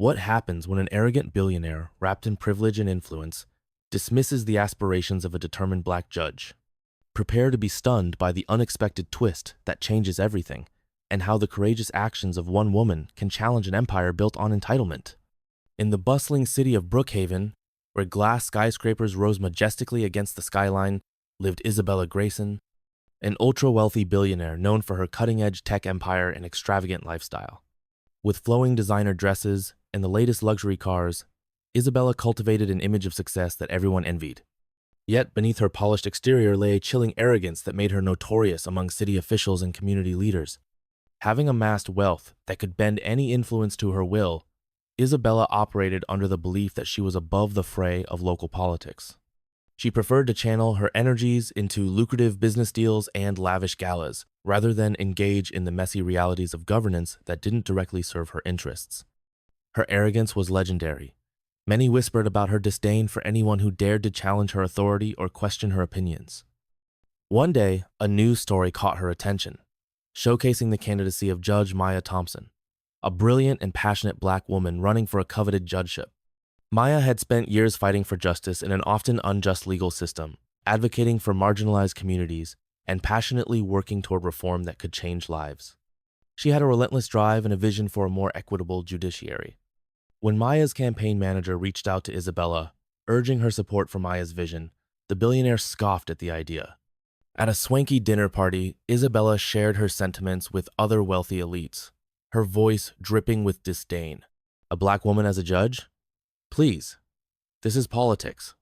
What happens when an arrogant billionaire, wrapped in privilege and influence, dismisses the aspirations of a determined black judge? Prepare to be stunned by the unexpected twist that changes everything, and how the courageous actions of one woman can challenge an empire built on entitlement. In the bustling city of Brookhaven, where glass skyscrapers rose majestically against the skyline, lived Isabella Grayson, an ultra-wealthy billionaire known for her cutting-edge tech empire and extravagant lifestyle. With flowing designer dresses and the latest luxury cars, Isabella cultivated an image of success that everyone envied. Yet beneath her polished exterior lay a chilling arrogance that made her notorious among city officials and community leaders. Having amassed wealth that could bend any influence to her will, Isabella operated under the belief that she was above the fray of local politics. She preferred to channel her energies into lucrative business deals and lavish galas, rather than engage in the messy realities of governance that didn't directly serve her interests. Her arrogance was legendary. Many whispered about her disdain for anyone who dared to challenge her authority or question her opinions. One day, a news story caught her attention, showcasing the candidacy of Judge Maya Thompson, a brilliant and passionate black woman running for a coveted judgeship. Maya had spent years fighting for justice in an often unjust legal system, advocating for marginalized communities, and passionately working toward reform that could change lives. She had a relentless drive and a vision for a more equitable judiciary. When Maya's campaign manager reached out to Isabella, urging her support for Maya's vision, the billionaire scoffed at the idea. At a swanky dinner party, Isabella shared her sentiments with other wealthy elites, her voice dripping with disdain. A black woman as a judge? Please, this is politics,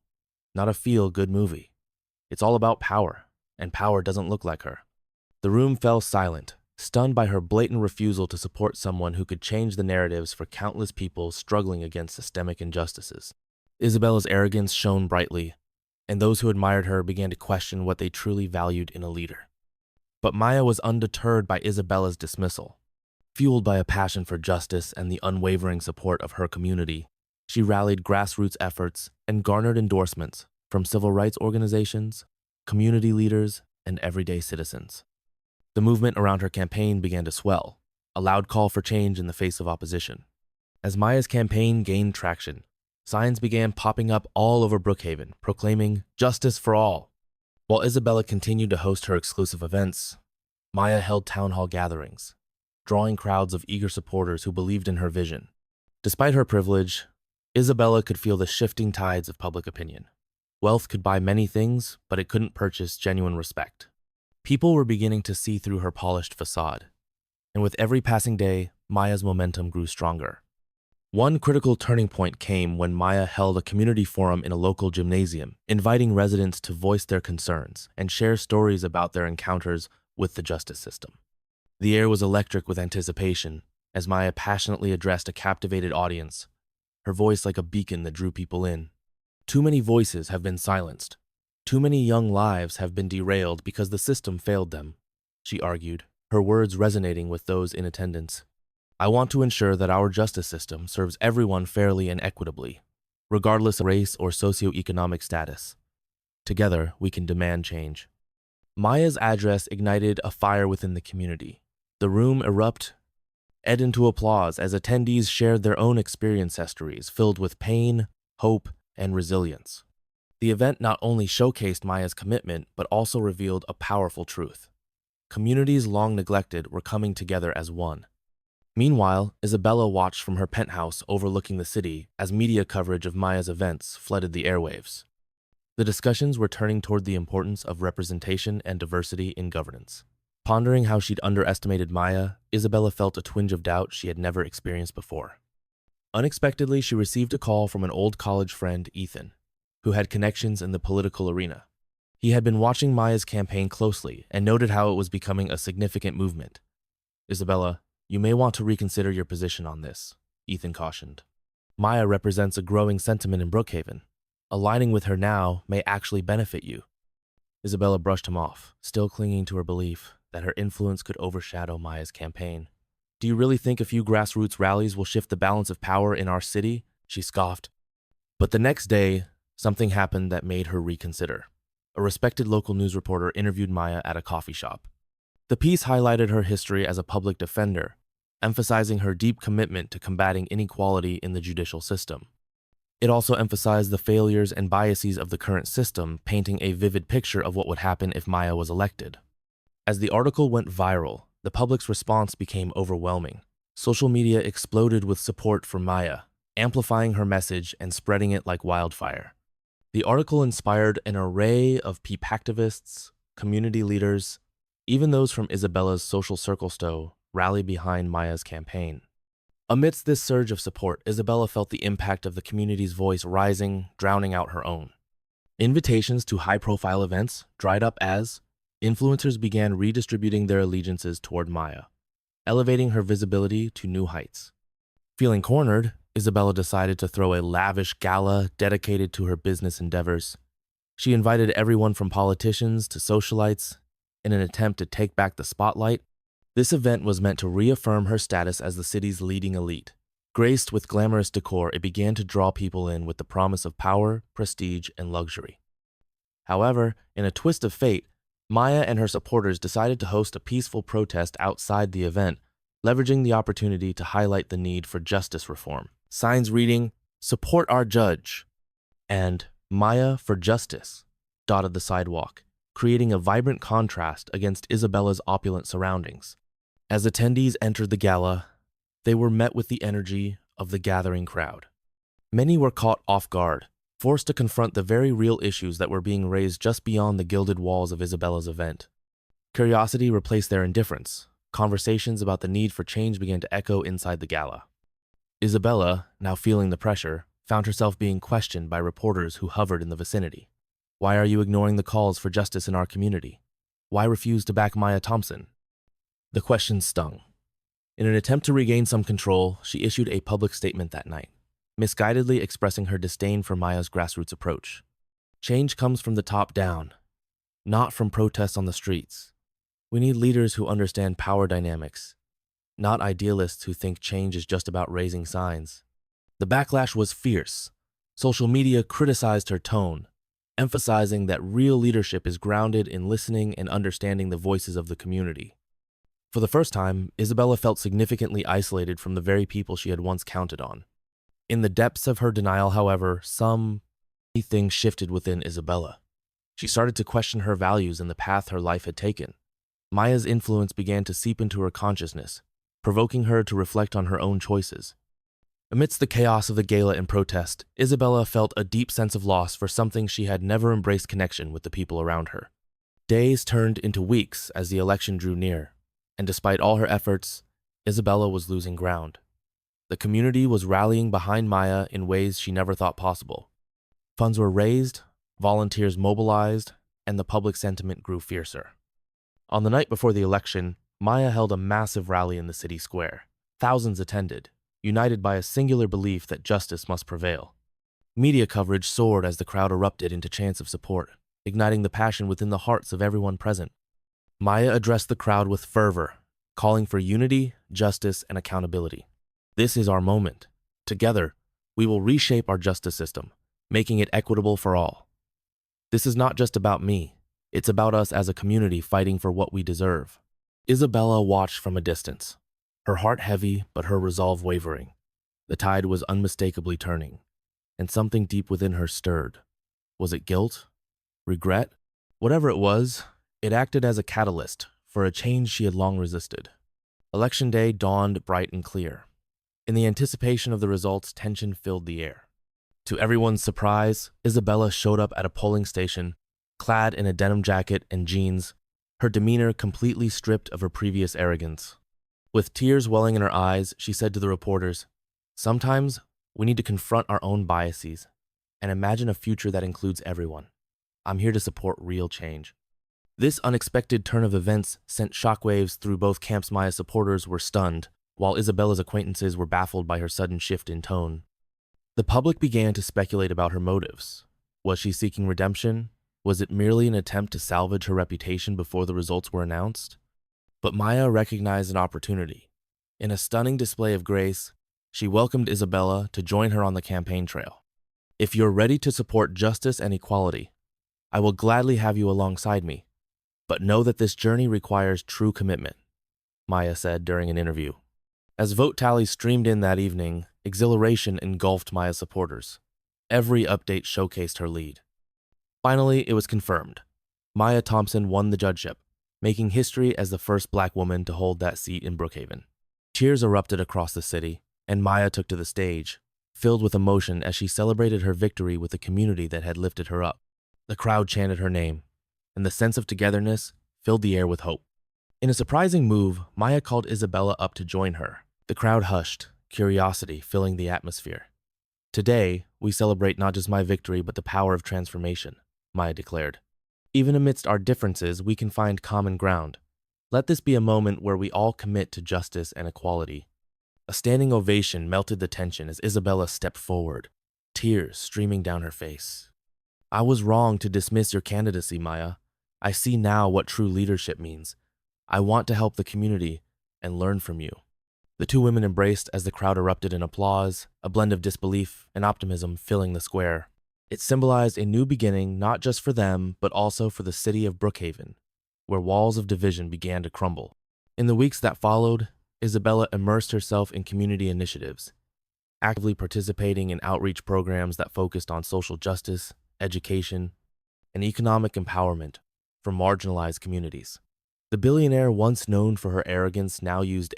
not a feel-good movie. It's all about power, and power doesn't look like her. The room fell silent, stunned by her blatant refusal to support someone who could change the narratives for countless people struggling against systemic injustices. Isabella's arrogance shone brightly, and those who admired her began to question what they truly valued in a leader. But Maya was undeterred by Isabella's dismissal. Fueled by a passion for justice and the unwavering support of her community, she rallied grassroots efforts and garnered endorsements from civil rights organizations, community leaders, and everyday citizens. The movement around her campaign began to swell, a loud call for change in the face of opposition. As Maya's campaign gained traction, signs began popping up all over Brookhaven, proclaiming justice for all. While Isabella continued to host her exclusive events, Maya held town hall gatherings, drawing crowds of eager supporters who believed in her vision. Despite her privilege, Isabella could feel the shifting tides of public opinion. Wealth could buy many things, but it couldn't purchase genuine respect. People were beginning to see through her polished facade, and with every passing day, Maya's momentum grew stronger. One critical turning point came when Maya held a community forum in a local gymnasium, inviting residents to voice their concerns and share stories about their encounters with the justice system. The air was electric with anticipation as Maya passionately addressed a captivated audience, her voice like a beacon that drew people in. Too many voices have been silenced. Too many young lives have been derailed because the system failed them, she argued, her words resonating with those in attendance. I want to ensure that our justice system serves everyone fairly and equitably, regardless of race or socioeconomic status. Together, we can demand change. Maya's address ignited a fire within the community. The room erupted into applause as attendees shared their own experience histories filled with pain, hope, and resilience. The event not only showcased Maya's commitment, but also revealed a powerful truth. Communities long neglected were coming together as one. Meanwhile, Isabella watched from her penthouse overlooking the city as media coverage of Maya's events flooded the airwaves. The discussions were turning toward the importance of representation and diversity in governance. Pondering how she'd underestimated Maya, Isabella felt a twinge of doubt she had never experienced before. Unexpectedly, she received a call from an old college friend, Ethan, who had connections in the political arena. He had been watching Maya's campaign closely and noted how it was becoming a significant movement. Isabella, you may want to reconsider your position on this, Ethan cautioned. Maya represents a growing sentiment in Brookhaven. Aligning with her now may actually benefit you. Isabella brushed him off, still clinging to her belief that her influence could overshadow Maya's campaign. Do you really think a few grassroots rallies will shift the balance of power in our city? She scoffed. But the next day, something happened that made her reconsider. A respected local news reporter interviewed Maya at a coffee shop. The piece highlighted her history as a public defender emphasizing her deep commitment to combating inequality in the judicial system. It also emphasized the failures and biases of the current system, painting a vivid picture of what would happen if Maya was elected. As the article went viral, the public's response became overwhelming. Social media exploded with support for Maya, amplifying her message and spreading it like wildfire. The article inspired an array of peep activists, community leaders, even those from Isabella's social circle to rally behind Maya's campaign. Amidst this surge of support, Isabella felt the impact of the community's voice rising, drowning out her own. Invitations to high-profile events dried up as influencers began redistributing their allegiances toward Maya, elevating her visibility to new heights. Feeling cornered, Isabella decided to throw a lavish gala dedicated to her business endeavors. She invited everyone from politicians to socialites in an attempt to take back the spotlight. This event was meant to reaffirm her status as the city's leading elite. Graced with glamorous decor, it began to draw people in with the promise of power, prestige, and luxury. However, in a twist of fate, Maya and her supporters decided to host a peaceful protest outside the event, leveraging the opportunity to highlight the need for justice reform. Signs reading, "Support our judge," and "Maya for Justice" dotted the sidewalk, creating a vibrant contrast against Isabella's opulent surroundings. As attendees entered the gala, they were met with the energy of the gathering crowd. Many were caught off guard, forced to confront the very real issues that were being raised just beyond the gilded walls of Isabella's event. Curiosity replaced their indifference. Conversations about the need for change began to echo inside the gala. Isabella, now feeling the pressure, found herself being questioned by reporters who hovered in the vicinity. Why are you ignoring the calls for justice in our community? Why refuse to back Maya Thompson? The questions stung. In an attempt to regain some control, she issued a public statement that night, misguidedly expressing her disdain for Maya's grassroots approach. Change comes from the top down, not from protests on the streets. We need leaders who understand power dynamics, not idealists who think change is just about raising signs. The backlash was fierce. Social media criticized her tone, emphasizing that real leadership is grounded in listening and understanding the voices of the community. For the first time, Isabella felt significantly isolated from the very people she had once counted on. In the depths of her denial, however, some things shifted within Isabella. She started to question her values and the path her life had taken. Maya's influence began to seep into her consciousness, provoking her to reflect on her own choices. Amidst the chaos of the gala and protest, Isabella felt a deep sense of loss for something she had never embraced: connection with the people around her. Days turned into weeks as the election drew near, and despite all her efforts, Isabella was losing ground. The community was rallying behind Maya in ways she never thought possible. Funds were raised, volunteers mobilized, and the public sentiment grew fiercer. On the night before the election, Maya held a massive rally in the city square. Thousands attended, united by a singular belief that justice must prevail. Media coverage soared as the crowd erupted into chants of support, igniting the passion within the hearts of everyone present. Maya addressed the crowd with fervor, calling for unity, justice, and accountability. "This is our moment. Together, we will reshape our justice system, making it equitable for all. This is not just about me. It's about us as a community fighting for what we deserve." Isabella watched from a distance, her heart heavy but her resolve wavering. The tide was unmistakably turning, and something deep within her stirred. Was it guilt? Regret? Whatever it was, it acted as a catalyst for a change she had long resisted. Election day dawned bright and clear. In the anticipation of the results, tension filled the air. To everyone's surprise, Isabella showed up at a polling station, clad in a denim jacket and jeans, her demeanor completely stripped of her previous arrogance. With tears welling in her eyes, she said to the reporters, "Sometimes we need to confront our own biases and imagine a future that includes everyone. I'm here to support real change." This unexpected turn of events sent shockwaves through both camps. Maya's supporters were stunned, while Isabella's acquaintances were baffled by her sudden shift in tone. The public began to speculate about her motives. Was she seeking redemption? Was it merely an attempt to salvage her reputation before the results were announced? But Maya recognized an opportunity. In a stunning display of grace, she welcomed Isabella to join her on the campaign trail. "If you're ready to support justice and equality, I will gladly have you alongside me. But know that this journey requires true commitment," Maya said during an interview. As vote tallies streamed in that evening, exhilaration engulfed Maya's supporters. Every update showcased her lead. Finally, it was confirmed. Maya Thompson won the judgeship, making history as the first Black woman to hold that seat in Brookhaven. Cheers erupted across the city, and Maya took to the stage, filled with emotion as she celebrated her victory with the community that had lifted her up. The crowd chanted her name, and the sense of togetherness filled the air with hope. In a surprising move, Maya called Isabella up to join her. The crowd hushed, curiosity filling the atmosphere. "Today, we celebrate not just my victory but the power of transformation," Maya declared. "Even amidst our differences, we can find common ground. Let this be a moment where we all commit to justice and equality." A standing ovation melted the tension as Isabella stepped forward, tears streaming down her face. "I was wrong to dismiss your candidacy, Maya. I see now what true leadership means. I want to help the community and learn from you." The two women embraced as the crowd erupted in applause, a blend of disbelief and optimism filling the square. It symbolized a new beginning not just for them, but also for the city of Brookhaven, where walls of division began to crumble. In the weeks that followed, Isabella immersed herself in community initiatives, actively participating in outreach programs that focused on social justice, education, and economic empowerment for marginalized communities. The billionaire, once known for her arrogance, now used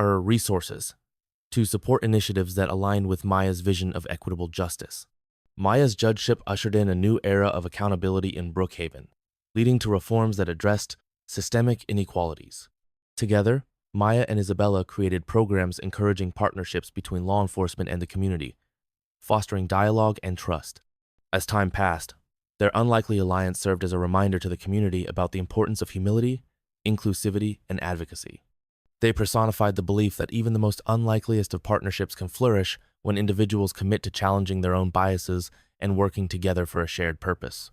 resources to support initiatives that aligned with Maya's vision of equitable justice. Maya's judgeship ushered in a new era of accountability in Brookhaven, leading to reforms that addressed systemic inequalities. Together, Maya and Isabella created programs encouraging partnerships between law enforcement and the community, fostering dialogue and trust. As time passed, their unlikely alliance served as a reminder to the community about the importance of humility, inclusivity, and advocacy. They personified the belief that even the most unlikeliest of partnerships can flourish when individuals commit to challenging their own biases and working together for a shared purpose.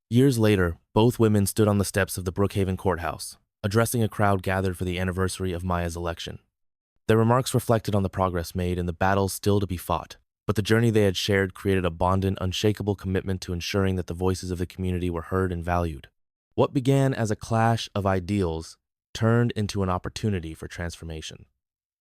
Years later, both women stood on the steps of the Brookhaven courthouse, addressing a crowd gathered for the anniversary of Maya's election. Their remarks reflected on the progress made and the battles still to be fought, but the journey they had shared created a bond and unshakable commitment to ensuring that the voices of the community were heard and valued. What began as a clash of ideals turned into an opportunity for transformation.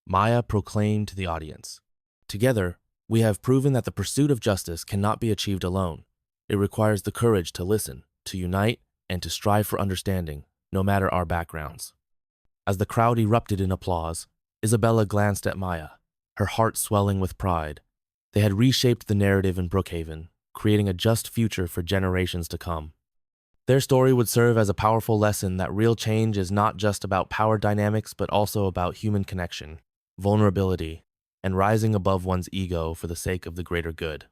Maya proclaimed to the audience, "Together, we have proven that the pursuit of justice cannot be achieved alone. It requires the courage to listen, to unite, and to strive for understanding, no matter our backgrounds." As the crowd erupted in applause, Isabella glanced at Maya, her heart swelling with pride. They had reshaped the narrative in Brookhaven, creating a just future for generations to come. Their story would serve as a powerful lesson that real change is not just about power dynamics, but also about human connection, vulnerability, and rising above one's ego for the sake of the greater good.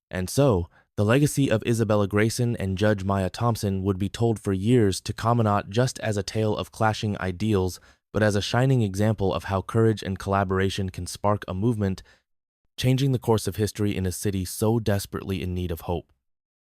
And so, the legacy of Isabella Grayson and Judge Maya Thompson would be told for years to come not just as a tale of clashing ideals, but as a shining example of how courage and collaboration can spark a movement, changing the course of history in a city so desperately in need of hope.